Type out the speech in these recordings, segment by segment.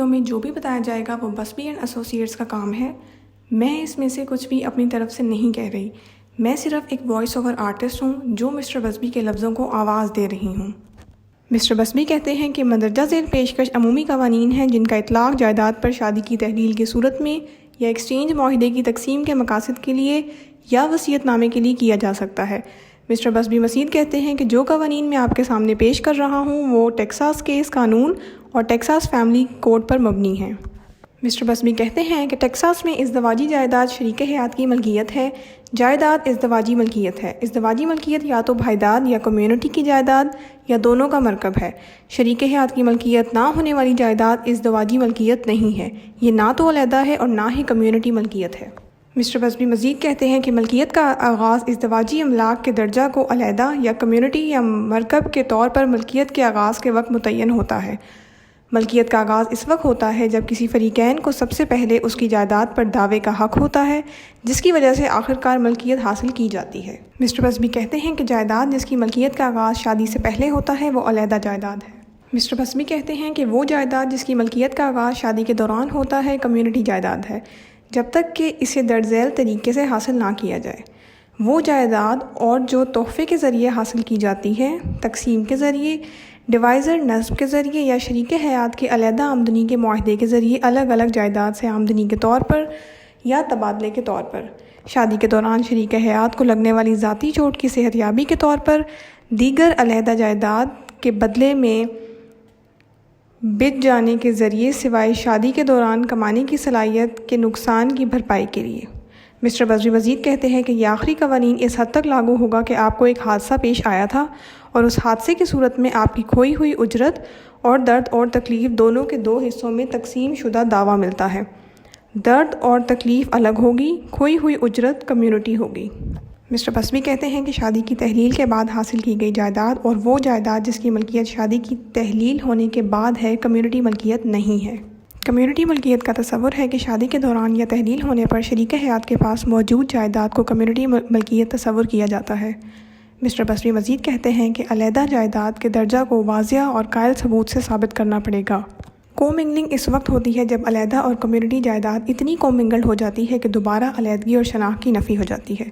Video میں جو بھی بتایا جائے گا وہ بسبی اینڈ ایسوسیٹس کا کام ہے۔ میں اس میں سے کچھ بھی اپنی طرف سے نہیں کہہ رہی، میں صرف ایک وائس اوور آرٹسٹ ہوں جو مسٹر بسبی کے لفظوں کو آواز دے رہی ہوں۔ مسٹر بسبی کہتے ہیں کہ مندرجہ ذیل پیشکش عمومی قوانین ہیں جن کا اطلاق جائیداد پر شادی کی تحلیل کی صورت میں یا ایکسچینج معاہدے کی تقسیم کے مقاصد کے لیے یا وصیت نامے کے لیے کیا جا سکتا ہے۔ مسٹر بسبی مزید کہتے ہیں کہ جو قوانین میں آپ کے سامنے پیش کر رہا ہوں وہ ٹیکساس کیس قانون اور ٹیکساس فیملی کوڈ پر مبنی ہیں۔ مسٹر بسبی کہتے ہیں کہ ٹیکساس میں ازدواجی جائیداد شریک حیات کی ملکیت ہے۔ جائیداد ازدواجی ملکیت ہے۔ ازدواجی ملکیت یا تو بھائیداد یا کمیونٹی کی جائیداد یا دونوں کا مرکب ہے۔ شریک حیات کی ملکیت نہ ہونے والی جائیداد ازدواجی ملکیت نہیں ہے، یہ نہ تو علیحدہ ہے اور نہ ہی کمیونٹی ملکیت ہے۔ مسٹر بسبی مزید کہتے ہیں کہ ملکیت کا آغاز ازدواجی املاک کے درجہ کو علیحدہ یا کمیونٹی یا مرکب کے طور پر ملکیت کے آغاز کے وقت متعین ہوتا ہے۔ ملکیت کا آغاز اس وقت ہوتا ہے جب کسی فریقین کو سب سے پہلے اس کی جائیداد پر دعوے کا حق ہوتا ہے، جس کی وجہ سے آخرکار ملکیت حاصل کی جاتی ہے۔ مسٹر بسبی کہتے ہیں کہ جائیداد جس کی ملکیت کا آغاز شادی سے پہلے ہوتا ہے وہ علیحدہ جائیداد ہے۔ مسٹر بسبی کہتے ہیں کہ وہ جائیداد جس کی ملکیت کا آغاز شادی کے دوران ہوتا ہے کمیونٹی جائیداد ہے، جب تک کہ اسے درج ذیل طریقے سے حاصل نہ کیا جائے۔ وہ جائیداد اور جو تحفے کے ذریعے حاصل کی جاتی ہے، تقسیم کے ذریعے، ڈیوائزر نصب کے ذریعے یا شریک حیات کی علیحدہ آمدنی کے معاہدے کے ذریعے الگ الگ جائیداد سے آمدنی کے طور پر یا تبادلے کے طور پر، شادی کے دوران شریک حیات کو لگنے والی ذاتی چوٹ کی صحتیابی کے طور پر، دیگر علیحدہ جائیداد کے بدلے میں بچ جانے کے ذریعے سوائے شادی کے دوران کمانے کی صلاحیت کے نقصان کی بھرپائی کے لیے۔ مسٹر بسبی مزید کہتے ہیں کہ یہ آخری قوانین اس حد تک لاگو ہوگا کہ آپ کو ایک حادثہ پیش آیا تھا اور اس حادثے کی صورت میں آپ کی کھوئی ہوئی اجرت اور درد اور تکلیف دونوں کے دو حصوں میں تقسیم شدہ دعویٰ ملتا ہے۔ درد اور تکلیف الگ ہوگی، کھوئی ہوئی اجرت کمیونٹی ہوگی۔ مسٹر بسبی کہتے ہیں کہ شادی کی تحلیل کے بعد حاصل کی گئی جائیداد اور وہ جائیداد جس کی ملکیت شادی کی تحلیل ہونے کے بعد ہے کمیونٹی ملکیت نہیں ہے۔ کمیونٹی ملکیت کا تصور ہے کہ شادی کے دوران یا تحلیل ہونے پر شریک حیات کے پاس موجود جائیداد کو کمیونٹی ملکیت تصور کیا جاتا ہے۔ مسٹر بسبی مزید کہتے ہیں کہ علیحدہ جائیداد کے درجہ کو واضح اور قائل ثبوت سے ثابت کرنا پڑے گا۔ کومنگلنگ اس وقت ہوتی ہے جب علیحدہ اور کمیونٹی جائیداد اتنی کومنگلڈ ہو جاتی ہے کہ دوبارہ علیحدگی اور شناخت کی نفی ہو جاتی ہے،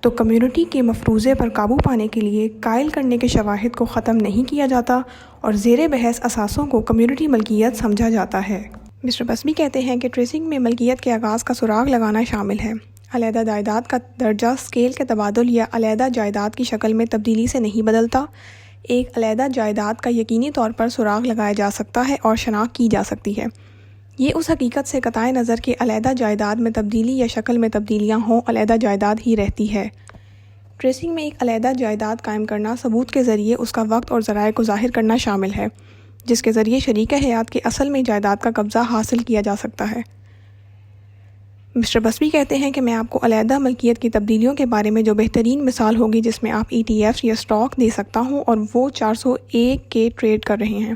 تو کمیونٹی کے مفروضے پر قابو پانے کے لیے قائل کرنے کے شواہد کو ختم نہیں کیا جاتا اور زیر بحث اثاثوں کو کمیونٹی ملکیت سمجھا جاتا ہے۔ مسٹر بسبی کہتے ہیں کہ ٹریسنگ میں ملکیت کے آغاز کا سراغ لگانا شامل ہے۔ علیحدہ جائیداد کا درجہ اسکیل کے تبادل یا علیحدہ جائیداد کی شکل میں تبدیلی سے نہیں بدلتا۔ ایک علیحدہ جائیداد کا یقینی طور پر سراغ لگایا جا سکتا ہے اور شناخت کی جا سکتی ہے۔ یہ اس حقیقت سے قطع نظر کہ علیحدہ جائیداد میں تبدیلی یا شکل میں تبدیلیاں ہوں علیحدہ جائیداد ہی رہتی ہے۔ ٹریسنگ میں ایک علیحدہ جائیداد قائم کرنا ثبوت کے ذریعے اس کا وقت اور ذرائع کو ظاہر کرنا شامل ہے، جس کے ذریعے شریک حیات کے اصل میں جائیداد کا قبضہ حاصل کیا جا سکتا ہے۔ مسٹر بسبی کہتے ہیں کہ میں آپ کو علیحدہ ملکیت کی تبدیلیوں کے بارے میں جو بہترین مثال ہوگی جس میں آپ ETF یا اسٹاک دے سکتا ہوں اور وہ 401 کے ٹریڈ کر رہے ہیں۔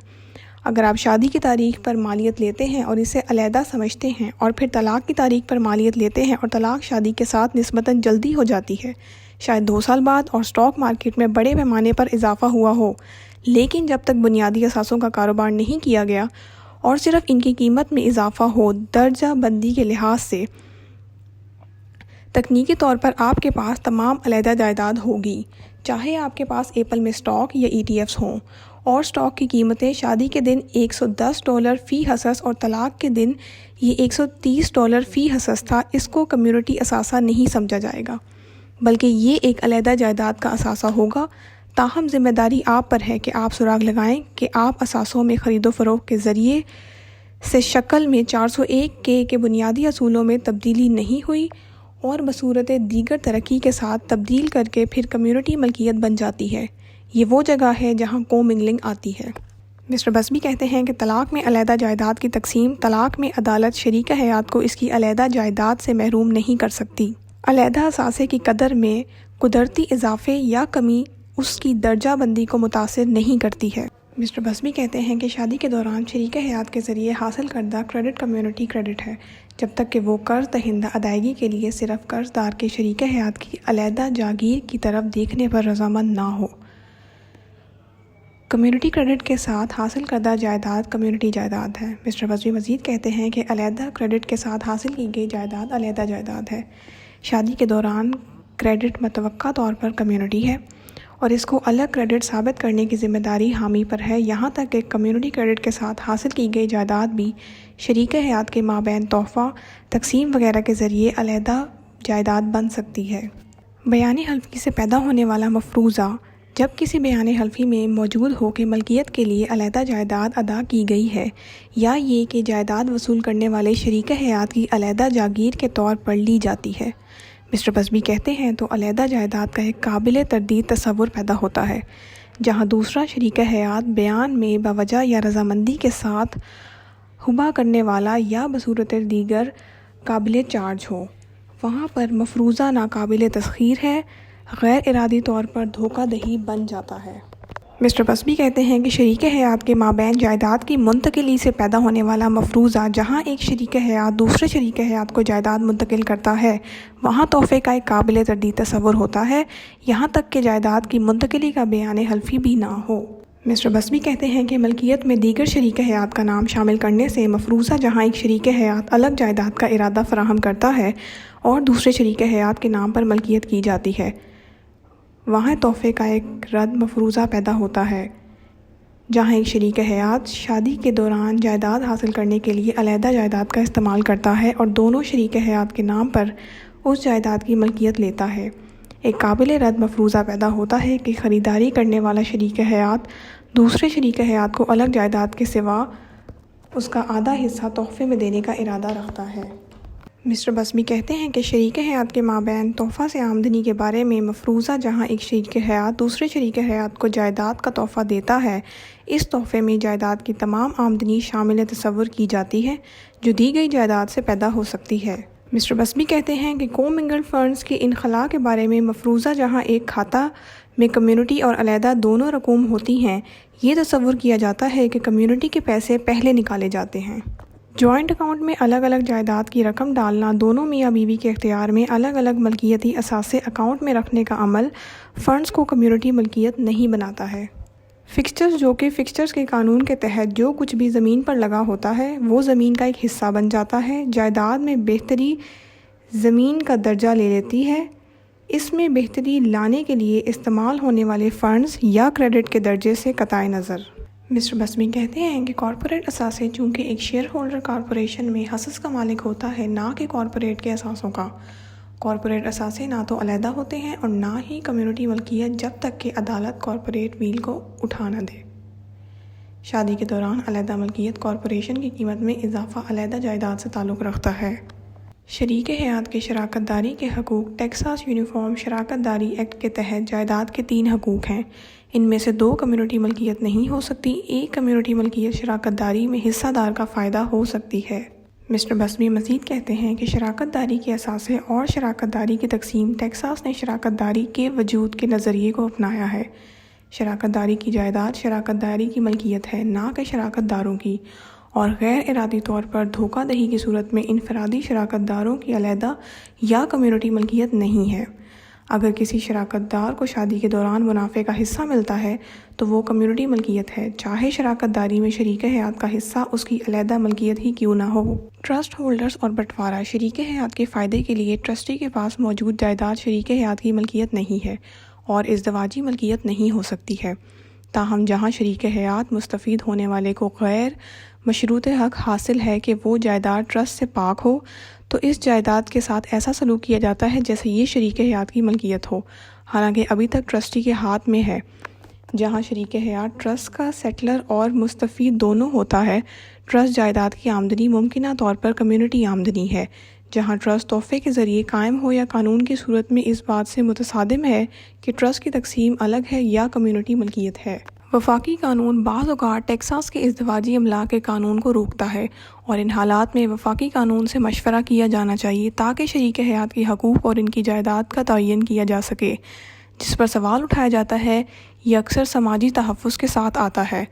اگر آپ شادی کی تاریخ پر مالیت لیتے ہیں اور اسے علیحدہ سمجھتے ہیں اور پھر طلاق کی تاریخ پر مالیت لیتے ہیں اور طلاق شادی کے ساتھ نسبتاً جلدی ہو جاتی ہے، شاید 2 سال بعد، اور اسٹاک مارکیٹ میں بڑے پیمانے پر اضافہ ہوا ہو، لیکن جب تک بنیادی اثاثوں کا کاروبار نہیں کیا گیا اور صرف ان کی قیمت میں اضافہ ہو، درجہ بندی کے لحاظ سے تکنیکی طور پر آپ کے پاس تمام علیحدہ جائیداد ہوگی، چاہے آپ کے پاس ایپل میں اسٹاک یا ETFs ہوں، اور اسٹاک کی قیمتیں شادی کے دن $110 فی حصص اور طلاق کے دن یہ $130 فی حصص تھا۔ اس کو کمیونٹی اثاثہ نہیں سمجھا جائے گا، بلکہ یہ ایک علیحدہ جائیداد کا اثاثہ ہوگا۔ تاہم ذمہ داری آپ پر ہے کہ آپ سراغ لگائیں کہ آپ اثاثوں میں خرید و فروخت کے ذریعے سے شکل میں 401 کے بنیادی اصولوں میں تبدیلی نہیں ہوئی اور بصورت دیگر ترقی کے ساتھ تبدیل کر کے پھر کمیونٹی ملکیت بن جاتی ہے۔ یہ وہ جگہ ہے جہاں کومنگلنگ آتی ہے۔ مسٹر بسبی کہتے ہیں کہ طلاق میں علیحدہ جائیداد کی تقسیم، طلاق میں عدالت شریک حیات کو اس کی علیحدہ جائیداد سے محروم نہیں کر سکتی۔ علیحدہ اثاثے کی قدر میں قدرتی اضافے یا کمی اس کی درجہ بندی کو متاثر نہیں کرتی ہے۔ مسٹر بسبی کہتے ہیں کہ شادی کے دوران شریک حیات کے ذریعے حاصل کردہ کریڈٹ کمیونٹی کریڈٹ ہے، جب تک کہ وہ قرض دہندہ ادائیگی کے لیے صرف قرض دار کے شریک حیات کی علیحدہ جاگیر کی طرف دیکھنے پر رضامند نہ ہو۔ کمیونٹی کریڈٹ کے ساتھ حاصل کردہ جائیداد کمیونٹی جائیداد ہے۔ مسٹر بزمی مزید کہتے ہیں کہ علیحدہ کریڈٹ کے ساتھ حاصل کی گئی جائیداد علیحدہ جائیداد ہے۔ شادی کے دوران کریڈٹ متوقع طور پر کمیونٹی ہے اور اس کو الگ کریڈٹ ثابت کرنے کی ذمہ داری حامی پر ہے، یہاں تک کہ کمیونٹی کریڈٹ کے ساتھ حاصل کی گئی جائیداد بھی شریک حیات کے مابین تحفہ، تقسیم وغیرہ کے ذریعے علیحدہ جائیداد بن سکتی ہے۔ بیان حلفی سے پیدا ہونے والا مفروضہ جب کسی بیان حلفی میں موجود ہو کہ ملکیت کے لیے علیحدہ جائیداد ادا کی گئی ہے، یا یہ کہ جائیداد وصول کرنے والے شریک حیات کی علیحدہ جاگیر کے طور پر لی جاتی ہے، مسٹر بزمی کہتے ہیں، تو علیحدہ جائیداد کا ایک قابل تردید تصور پیدا ہوتا ہے جہاں دوسرا شریک حیات بیان میں باوجہ یا رضامندی کے ساتھ حبا کرنے والا یا بصورت دیگر قابل چارج ہو۔ وہاں پر مفروضہ ناقابل تسخیر ہے، غیر ارادی طور پر دھوکہ دہی بن جاتا ہے۔ مسٹر بزمی کہتے ہیں کہ شریک حیات کے مابین جائیداد کی منتقلی سے پیدا ہونے والا مفروضہ جہاں ایک شریک حیات دوسرے شریک حیات کو جائیداد منتقل کرتا ہے، وہاں تحفے کا ایک قابل تردید تصور ہوتا ہے، یہاں تک کہ جائیداد کی منتقلی کا بیان حلفی بھی نہ ہو۔ مسٹر بزمی کہتے ہیں کہ ملکیت میں دیگر شریک حیات کا نام شامل کرنے سے مفروضہ جہاں ایک شریک حیات الگ جائیداد کا ارادہ فراہم کرتا ہے اور دوسرے شریک حیات کے نام پر ملکیت کی جاتی ہے، وہاں تحفے کا ایک رد مفروضہ پیدا ہوتا ہے جہاں ایک شریک حیات شادی کے دوران جائیداد حاصل کرنے کے لیے علیحدہ جائیداد کا استعمال کرتا ہے اور دونوں شریک حیات کے نام پر اس جائیداد کی ملکیت لیتا ہے۔ ایک قابل رد مفروضہ پیدا ہوتا ہے کہ خریداری کرنے والا شریک حیات دوسرے شریک حیات کو الگ جائیداد کے سوا اس کا آدھا حصہ تحفے میں دینے کا ارادہ رکھتا ہے۔ مسٹر بزمی کہتے ہیں کہ شریک حیات کے مابین تحفہ سے آمدنی کے بارے میں مفروضہ جہاں ایک شریک حیات دوسرے شریک حیات کو جائیداد کا تحفہ دیتا ہے، اس تحفے میں جائیداد کی تمام آمدنی شامل تصور کی جاتی ہے جو دی گئی جائیداد سے پیدا ہو سکتی ہے۔ مسٹر بزمی کہتے ہیں کہ کومنگل فنڈز کے انخلاء کے بارے میں مفروضہ جہاں ایک کھاتہ میں کمیونٹی اور علیحدہ دونوں رقوم ہوتی ہیں، یہ تصور کیا جاتا ہے کہ کمیونٹی کے پیسے پہلے نکالے جاتے ہیں۔ جوائنٹ اکاؤنٹ میں الگ الگ جائیداد کی رقم ڈالنا دونوں میاں بیوی کے اختیار میں الگ الگ ملکیتی اثاثے اکاؤنٹ میں رکھنے کا عمل فنڈز کو کمیونٹی ملکیت نہیں بناتا ہے۔ فکسچرز جو کہ فکسچرز کے قانون کے تحت جو کچھ بھی زمین پر لگا ہوتا ہے وہ زمین کا ایک حصہ بن جاتا ہے، جائیداد میں بہتری زمین کا درجہ لے لیتی ہے۔ اس میں بہتری لانے کے لیے استعمال ہونے والے فنڈز یا کریڈٹ کے درجے سے قطع نظر۔ مسٹر بزمی کہتے ہیں کہ کارپوریٹ اثاثے چونکہ ایک شیئر ہولڈر کارپوریشن میں حصص کا مالک ہوتا ہے، نہ کہ کارپوریٹ کے اثاثوں کا۔ کارپوریٹ اثاثے نہ تو علیحدہ ہوتے ہیں اور نہ ہی کمیونٹی ملکیت جب تک کہ عدالت کارپوریٹ ویل کو اٹھا نہ دے۔ شادی کے دوران علیحدہ ملکیت کارپوریشن کی قیمت میں اضافہ علیحدہ جائیداد سے تعلق رکھتا ہے۔ شریک حیات کے شراکت داری کے حقوق ٹیکساس یونیفارم شراکت داری ایکٹ کے تحت جائیداد کے 3 حقوق ہیں، ان میں سے 2 کمیونٹی ملکیت نہیں ہو سکتی، ایک کمیونٹی ملکیت شراکت داری میں حصہ دار کا فائدہ ہو سکتی ہے۔ مسٹر بزمی مزید کہتے ہیں کہ شراکت داری کے اثاثے اور شراکت داری کی تقسیم ٹیکساس نے شراکت داری کے وجود کے نظریے کو اپنایا ہے۔ شراکت داری کی جائیداد شراکت داری کی ملکیت ہے، نہ کہ شراکت داروں کی، اور غیر ارادی طور پر دھوکہ دہی کی صورت میں انفرادی شراکت داروں کی علیحدہ یا کمیونٹی ملکیت نہیں ہے۔ اگر کسی شراکت دار کو شادی کے دوران منافع کا حصہ ملتا ہے تو وہ کمیونٹی ملکیت ہے، چاہے شراکت داری میں شریک حیات کا حصہ اس کی علیحدہ ملکیت ہی کیوں نہ ہو۔ ٹرسٹ ہولڈرز اور بٹوارہ شریک حیات کے فائدے کے لیے ٹرسٹی کے پاس موجود جائیداد شریک حیات کی ملکیت نہیں ہے اور ازدواجی ملکیت نہیں ہو سکتی ہے۔ تاہم جہاں شریک حیات مستفید ہونے والے کو غیر مشروط حق حاصل ہے کہ وہ جائیداد ٹرسٹ سے پاک ہو، تو اس جائیداد کے ساتھ ایسا سلوک کیا جاتا ہے جیسے یہ شریک حیات کی ملکیت ہو، حالانکہ ابھی تک ٹرسٹی کے ہاتھ میں ہے۔ جہاں شریک حیات ٹرسٹ کا سیٹلر اور مستفید دونوں ہوتا ہے، ٹرسٹ جائیداد کی آمدنی ممکنہ طور پر کمیونٹی آمدنی ہے۔ جہاں ٹرسٹ تحفے کے ذریعے قائم ہو یا قانون کی صورت میں اس بات سے متصادم ہے کہ ٹرسٹ کی تقسیم الگ ہے یا کمیونٹی ملکیت ہے۔ وفاقی قانون بعض اوقات ٹیکساس کے ازدواجی املاک کے قانون کو روکتا ہے، اور ان حالات میں وفاقی قانون سے مشورہ کیا جانا چاہیے تاکہ شریک حیات کی حقوق اور ان کی جائیداد کا تعین کیا جا سکے۔ جس پر سوال اٹھایا جاتا ہے یہ اکثر سماجی تحفظ کے ساتھ آتا ہے۔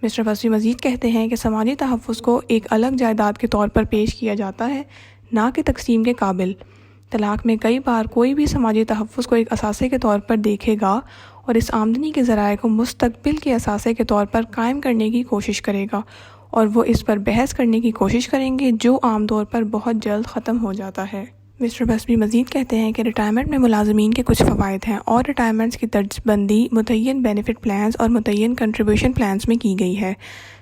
مسٹر بزمی مزید کہتے ہیں کہ سماجی تحفظ کو ایک الگ جائیداد کے طور پر پیش کیا جاتا ہے، نہ کہ تقسیم کے قابل۔ طلاق میں کئی بار کوئی بھی سماجی تحفظ کو ایک اثاثے کے طور پر دیکھے گا اور اس آمدنی کے ذرائع کو مستقبل کے اثاثے کے طور پر قائم کرنے کی کوشش کرے گا، اور وہ اس پر بحث کرنے کی کوشش کریں گے جو عام طور پر بہت جلد ختم ہو جاتا ہے۔ مسٹر بسبی مزید کہتے ہیں کہ ریٹائرمنٹ میں ملازمین کے کچھ فوائد ہیں اور ریٹائرمنٹس کی درج بندی متعین بینیفٹ پلانز اور متعین کنٹریبیوشن پلانز میں کی گئی ہے۔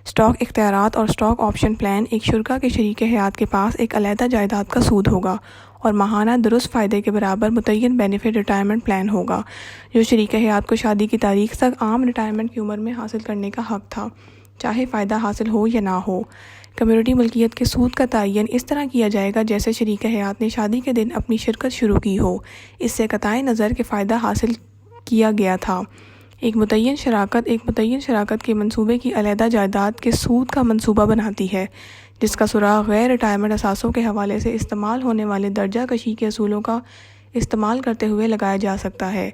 اسٹاک اختیارات اور اسٹاک آپشن پلان ایک شرکا کے شریک حیات کے پاس ایک علیحدہ جائیداد کا سود ہوگا، اور ماہانہ درست فائدے کے برابر متعین بینیفٹ ریٹائرمنٹ پلان ہوگا جو شریک حیات کو شادی کی تاریخ تک عام ریٹائرمنٹ کی عمر میں حاصل کرنے کا حق تھا، چاہے فائدہ حاصل ہو یا نہ ہو۔ کمیونٹی ملکیت کے سود کا تعین اس طرح کیا جائے گا جیسے شریک حیات نے شادی کے دن اپنی شرکت شروع کی ہو، اس سے قطع نظر کہ فائدہ حاصل کیا گیا تھا۔ ایک متعین شراکت کے منصوبے کی علیحدہ جائیداد کے سود کا منصوبہ بناتی ہے، جس کا سراغ غیر ریٹائرمنٹ اثاثوں کے حوالے سے استعمال ہونے والے درجہ کشی کے اصولوں کا استعمال کرتے ہوئے لگایا جا سکتا ہے۔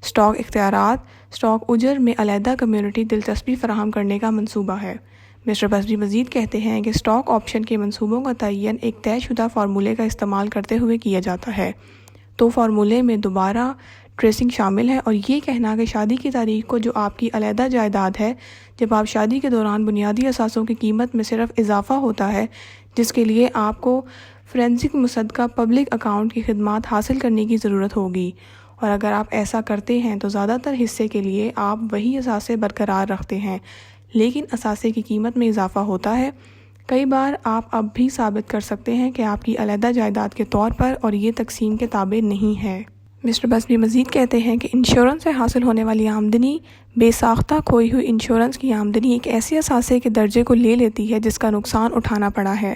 اسٹاک اختیارات اسٹاک اجر میں علیحدہ کمیونٹی دلچسپی فراہم کرنے کا منصوبہ ہے۔ مسٹر بسبی مزید کہتے ہیں کہ اسٹاک آپشن کے منصوبوں کا تعین ایک طے شدہ فارمولے کا استعمال کرتے ہوئے کیا جاتا ہے، تو فارمولے میں دوبارہ ٹریسنگ شامل ہے، اور یہ کہنا کہ شادی کی تاریخ کو جو آپ کی علیحدہ جائیداد ہے جب آپ شادی کے دوران بنیادی اثاثوں کی قیمت میں صرف اضافہ ہوتا ہے، جس کے لیے آپ کو فورینسک مصدقہ پبلک اکاؤنٹ کی خدمات حاصل کرنے کی ضرورت ہوگی، اور اگر آپ ایسا کرتے ہیں تو زیادہ تر حصے کے لیے آپ وہی اثاثے برقرار رکھتے ہیں، لیکن اثاثے کی قیمت میں اضافہ ہوتا ہے۔ کئی بار آپ اب بھی ثابت کر سکتے ہیں کہ آپ کی علیحدہ جائیداد کے طور پر، اور یہ تقسیم کے تابع نہیں ہے۔ مسٹر بسبی مزید کہتے ہیں کہ انشورنس سے حاصل ہونے والی آمدنی بے ساختہ کھوئی ہوئی انشورنس کی آمدنی ایک ایسے اثاثے کے درجے کو لے لیتی ہے جس کا نقصان اٹھانا پڑا ہے۔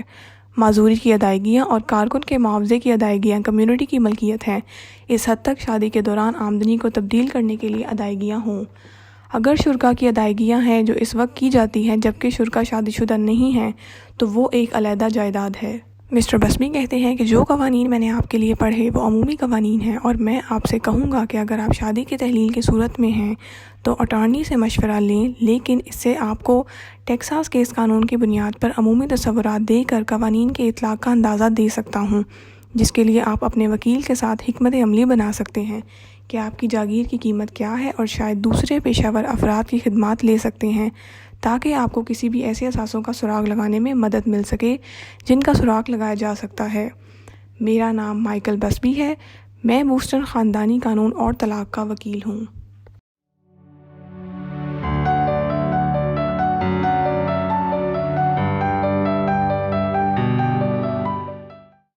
معذوری کی ادائیگیاں اور کارکن کے معاوضے کی ادائیگیاں کمیونٹی کی ملکیت ہیں، اس حد تک شادی کے دوران آمدنی کو تبدیل کرنے کے لیے ادائیگیاں ہوں۔ اگر شرکا کی ادائیگیاں ہیں جو اس وقت کی جاتی ہیں جبکہ شرکا شادی شدہ نہیں ہیں، تو وہ ایک علیحدہ جائیداد ہے۔ مسٹر بسبی کہتے ہیں کہ جو قوانین میں نے آپ کے لیے پڑھے وہ عمومی قوانین ہیں، اور میں آپ سے کہوں گا کہ اگر آپ شادی کی تحلیل کی صورت میں ہیں تو اٹارنی سے مشورہ لیں، لیکن اس سے آپ کو ٹیکساس کیس قانون کی بنیاد پر عمومی تصورات دے کر قوانین کے اطلاق کا اندازہ دے سکتا ہوں، جس کے لیے آپ اپنے وکیل کے ساتھ حکمت عملی بنا سکتے ہیں کہ آپ کی جاگیر کی قیمت کیا ہے، اور شاید دوسرے پیشہ ور افراد کی خدمات لے سکتے ہیں تاکہ آپ کو کسی بھی ایسے اثاثوں کا سراغ لگانے میں مدد مل سکے جن کا سراغ لگایا جا سکتا ہے۔ میرا نام مائیکل بسبی ہے، میں بوسٹن خاندانی قانون اور طلاق کا وکیل ہوں۔